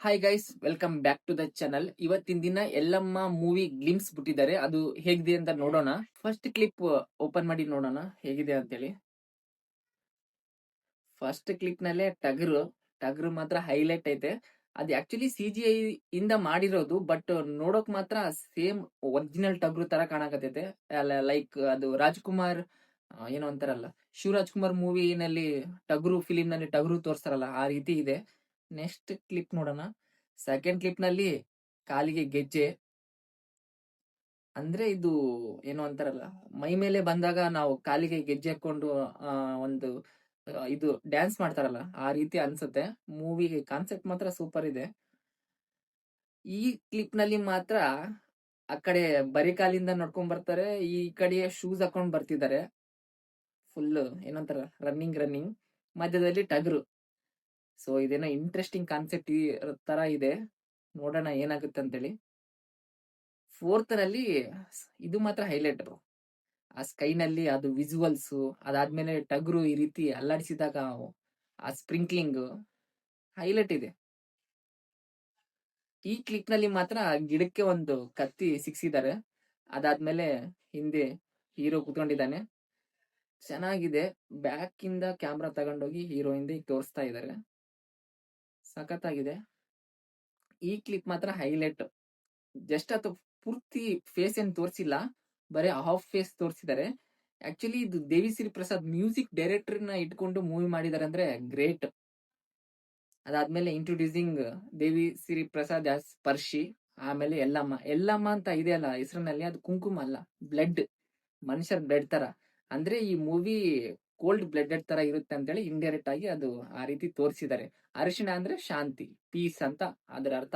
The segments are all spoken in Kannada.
Hi guys, welcome back to the channel. ಇವತ್ತಿನ ದಿನ ಎಲ್ಲಮ್ಮ ಮೂವಿ ಗ್ಲಿಮ್ಸ್ ಬಿಟ್ಟಿದ್ದಾರೆ. ಅದು ಹೇಗಿದೆ ಅಂತ ನೋಡೋಣ. ಫಸ್ಟ್ ಕ್ಲಿಪ್ ಓಪನ್ ಮಾಡಿ ನೋಡೋಣ ಹೇಗಿದೆ ಅಂತೇಳಿ. ಫಸ್ಟ್ ಕ್ಲಿಪ್ ನಲ್ಲೇ ಟಗರು ಮಾತ್ರ ಹೈಲೈಟ್ ಐತೆ. ಅದು ಆಕ್ಚುಲಿ CGI ಇಂದ ಮಾಡಿರೋದು, ಬಟ್ ನೋಡೋಕ್ ಮಾತ್ರ ಸೇಮ್ ಒರಿಜಿನಲ್ ಟಗರು ತರ ಕಾಣಕತ್ತೈತೆ. ಲೈಕ್ ಅದು ರಾಜ್ಕುಮಾರ್ ಏನೋ ಅಂತಾರಲ್ಲ, ಶಿವರಾಜ್ಕುಮಾರ್ ಮೂವಿನಲ್ಲಿ ಟಗರು ಫಿಲಿಂ ನಲ್ಲಿ ಟಗರು ತೋರಿಸ್ತಾರಲ್ಲ, ಆ ರೀತಿ ಇದೆ. ನೆಕ್ಸ್ಟ್ ಕ್ಲಿಪ್ ನೋಡೋಣ. ಸೆಕೆಂಡ್ ಕ್ಲಿಪ್ ನಲ್ಲಿ ಕಾಲಿಗೆ ಗೆಜ್ಜೆ, ಅಂದ್ರೆ ಇದು ಏನೋ ಅಂತಾರಲ್ಲ, ಮೈ ಮೇಲೆ ಬಂದಾಗ ನಾವು ಕಾಲಿಗೆ ಗೆಜ್ಜೆ ಹಾಕೊಂಡು ಒಂದು ಇದು ಡ್ಯಾನ್ಸ್ ಮಾಡ್ತಾರಲ್ಲ, ಆ ರೀತಿ ಅನ್ಸುತ್ತೆ. ಮೂವಿ ಕಾನ್ಸೆಪ್ಟ್ ಮಾತ್ರ ಸೂಪರ್ ಇದೆ. ಈ ಕ್ಲಿಪ್ ನಲ್ಲಿ ಮಾತ್ರ ಆ ಕಡೆ ಬರಿ ಕಾಲಿಂದ ನಡ್ಕೊಂಡ್ ಬರ್ತಾರೆ, ಈ ಕಡೆ ಶೂಸ್ ಹಾಕೊಂಡ್ ಬರ್ತಿದ್ದಾರೆ. ಫುಲ್ ಏನಂತಾರ, ರನ್ನಿಂಗ್ ಮಧ್ಯದಲ್ಲಿ ಟಗರು. ಸೊ ಇದೇನೋ ಇಂಟ್ರೆಸ್ಟಿಂಗ್ ಕಾನ್ಸೆಪ್ಟ್ ತರ ಇದೆ. ನೋಡೋಣ ಏನಾಗುತ್ತೆ ಅಂತೇಳಿ. ಫೋರ್ತ್ ನಲ್ಲಿ ಇದು ಮಾತ್ರ ಹೈಲೈಟ್. ಆ ಸ್ಕೈ ನಲ್ಲಿ ಅದು ವಿಜುವಲ್ಸ್, ಅದಾದ್ಮೇಲೆ ಟಗರು ಈ ರೀತಿ ಅಲ್ಲಾಡಿಸಿದಾಗ ಆ ಸ್ಪ್ರಿಂಕ್ಲಿಂಗ್ ಹೈಲೈಟ್ ಇದೆ. ಈ ಕ್ಲಿಪ್ ನಲ್ಲಿ ಮಾತ್ರ ಗಿಡಕ್ಕೆ ಒಂದು ಕತ್ತಿ ಸಿಕ್ಸಿದ್ದಾರೆ. ಅದಾದ್ಮೇಲೆ ಹಿಂದೆ ಹೀರೋ ಕುತ್ಕೊಂಡಿದ್ದಾನೆ. ಚೆನ್ನಾಗಿದೆ. ಬ್ಯಾಕ್ ಇಂದ ಕ್ಯಾಮ್ರಾ ತಗೊಂಡೋಗಿ ಹೀರೋ ಹಿಂದೆ ತೋರಿಸ್ತಾ ಇದ್ದಾರೆ. ಸಖತ್ತಾಗಿದೆ. ಈ ಕ್ಲಿಪ್ ಮಾತ್ರ ಹೈಲೈಟ್. ಜಸ್ಟ್ ಅದು ಪೂರ್ತಿ ಫೇಸ್ ಏನ್ ತೋರಿಸಿಲ್ಲ, ಬರೀ ಹಾಫ್ ಫೇಸ್ ತೋರಿಸಿದ್ದಾರೆ. ಆಕ್ಚುಲಿ ಇದು ದೇವಿಶ್ರೀ ಪ್ರಸಾದ್ ಮ್ಯೂಸಿಕ್ ಡೈರೆಕ್ಟರ್ ನ ಇಟ್ಕೊಂಡು ಮೂವಿ ಮಾಡಿದಾರೆ ಅಂದ್ರೆ ಗ್ರೇಟ್. ಅದಾದ್ಮೇಲೆ ಇಂಟ್ರೊಡ್ಯೂಸಿಂಗ್ ದೇವಿಶ್ರೀ ಪ್ರಸಾದ್ ಆಸ್ ಪರ್ಷಿ. ಆಮೇಲೆ ಎಲ್ಲಮ್ಮ ಅಂತ ಇದೆಯಲ್ಲ ಹೆಸರಿನಲ್ಲಿ, ಅದು ಕುಂಕುಮ ಅಲ್ಲ, ಬ್ಲಡ್, ಮನುಷ್ಯರ ಬ್ಲಡ್ ತರ. ಅಂದ್ರೆ ಈ ಮೂವಿ ಕೋಲ್ಡ್ ಬ್ಲಡೆಡ್ ತರ ಇರುತ್ತೆ ಅಂತೇಳಿ ಇಂಡೈರೆಕ್ಟ್ ಆಗಿ ಅದು ಆ ರೀತಿ ತೋರಿಸಿದ್ದಾರೆ. ಅರಿಶಿಣ ಅಂದ್ರೆ ಶಾಂತಿ, ಪೀಸ್ ಅಂತ ಅದರ ಅರ್ಥ.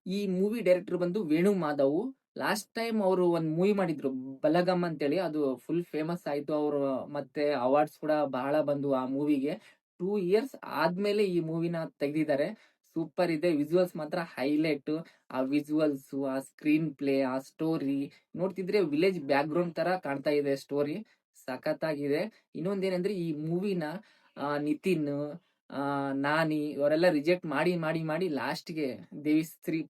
ಈ ಮೂವಿ ಡೈರೆಕ್ಟರ್ ಬಂದು ವೇಣು ಮಾಧವ್. ಲಾಸ್ಟ್ ಟೈಮ್ ಅವರು ಒಂದ್ ಮೂವಿ ಮಾಡಿದ್ರು ಬಲಗಮ್ ಅಂತೇಳಿ, ಅದು ಫುಲ್ ಫೇಮಸ್ ಆಯ್ತು. ಅವರು ಮತ್ತೆ ಅವಾರ್ಡ್ಸ್ ಕೂಡ ಬಹಳ ಬಂದು ಆ ಮೂವಿಗೆ. 2 ಇಯರ್ಸ್ ಆದ್ಮೇಲೆ ಈ ಮೂವಿನ ತೆಗೆದಿದ್ದಾರೆ. ಸೂಪರ್ ಇದೆ. ವಿಜುವಲ್ಸ್ ಮಾತ್ರ ಹೈಲೈಟ್. ಆ ವಿಜುವಲ್ಸ್, ಆ ಸ್ಕ್ರೀನ್ ಪ್ಲೇ, ಆ ಸ್ಟೋರಿ ನೋಡ್ತಿದ್ರೆ ವಿಲೇಜ್ ಬ್ಯಾಕ್ ಗ್ರೌಂಡ್ ತರ ಕಾಣ್ತಾ ಇದೆ ಸ್ಟೋರಿ. ಸಖತ್ತಾಗಿದೆ. ಇನ್ನೊಂದೇನಂದ್ರೆ ಈ ಮೂವಿನ ನಿತಿನ್, ನಾನಿ ಇವರೆಲ್ಲ ರಿಜೆಕ್ಟ್ ಮಾಡಿ ಮಾಡಿ ಮಾಡಿ ಲಾಸ್ಟ್ಗೆ ದೇವಿಶ್ರೀ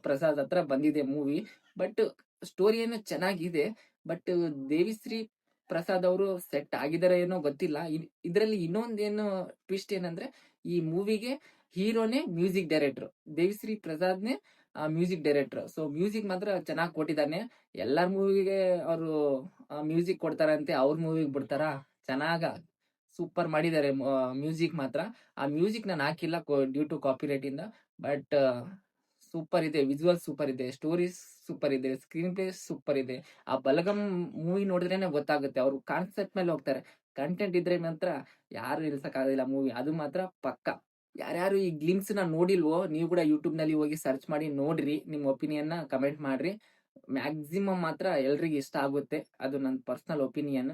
ಪ್ರಸಾದ್ ಹತ್ರ ಬಂದಿದೆ ಮೂವಿ. ಬಟ್ ಸ್ಟೋರಿ ಏನೋ ಚೆನ್ನಾಗಿದೆ. ಬಟ್ ದೇವಿಶ್ರೀ ಪ್ರಸಾದ್ ಅವರು ಸೆಟ್ ಆಗಿದಾರೆ ಏನೋ ಗೊತ್ತಿಲ್ಲ. ಇದರಲ್ಲಿ ಇನ್ನೊಂದೇನು ಟ್ವಿಸ್ಟ್ ಏನಂದ್ರೆ, ಈ ಮೂವಿಗೆ ಹೀರೋನೇ ಮ್ಯೂಸಿಕ್ ಡೈರೆಕ್ಟರ್, ದೇವಿಶ್ರೀ ಪ್ರಸಾದ್ನೇ ಮ್ಯೂಸಿಕ್ ಡೈರೆಕ್ಟರ್. ಸೊ ಮ್ಯೂಸಿಕ್ ಮಾತ್ರ ಚೆನ್ನಾಗಿ ಕೊಟ್ಟಿದ್ದಾನೆ. ಎಲ್ಲಾರ ಮೂವಿಗೆ ಅವರು ಮ್ಯೂಸಿಕ್ ಕೊಡ್ತಾರಂತೆ, ಅವ್ರ ಮೂವಿಗೆ ಬಿಡ್ತಾರ? ಚೆನ್ನಾಗ ಸೂಪರ್ ಮಾಡಿದ್ದಾರೆ ಮ್ಯೂಸಿಕ್ ಮಾತ್ರ. ಆ ಮ್ಯೂಸಿಕ್ ನಾನು ಹಾಕಿಲ್ಲ ಡ್ಯೂ ಟು ಕಾಪಿರೈಟ್ ಇಂದ. ಬಟ್ ಸೂಪರ್ ಇದೆ. ವಿಜುವಲ್ ಸೂಪರ್ ಇದೆ, ಸ್ಟೋರಿ ಸೂಪರ್ ಇದೆ, ಸ್ಕ್ರೀನ್ ಪ್ಲೇ ಸೂಪರ್ ಇದೆ. ಆ ಬಲಗಮ್ ಮೂವಿ ನೋಡಿದ್ರೇನೆ ಗೊತ್ತಾಗುತ್ತೆ, ಅವ್ರು ಕಾನ್ಸೆಪ್ಟ್ ಮೇಲೆ ಹೋಗ್ತಾರೆ. ಕಂಟೆಂಟ್ ಇದ್ರೆ ಮಾತ್ರ ಯಾರು ನಿಲ್ಸಕ್ ಆಗೋದಿಲ್ಲ ಮೂವಿ, ಅದು ಮಾತ್ರ ಪಕ್ಕ. ಯಾರ್ಯಾರು ಈ ಗ್ಲಿಮ್ಸ್ ನ ನೋಡಿಲ್ವೋ, ನೀವು ಕೂಡ ಯೂಟ್ಯೂಬ್ ನಲ್ಲಿ ಹೋಗಿ ಸರ್ಚ್ ಮಾಡಿ ನೋಡ್ರಿ. ನಿಮ್ ಒಪಿನಿಯನ್ ನ ಕಮೆಂಟ್ ಮಾಡ್ರಿ. ಮ್ಯಾಕ್ಸಿಮಮ್ ಮಾತ್ರ ಎಲ್ರಿಗೂ ಇಷ್ಟ ಆಗುತ್ತೆ, ಅದು ನನ್ನ ಪರ್ಸನಲ್ ಒಪಿನಿಯನ್.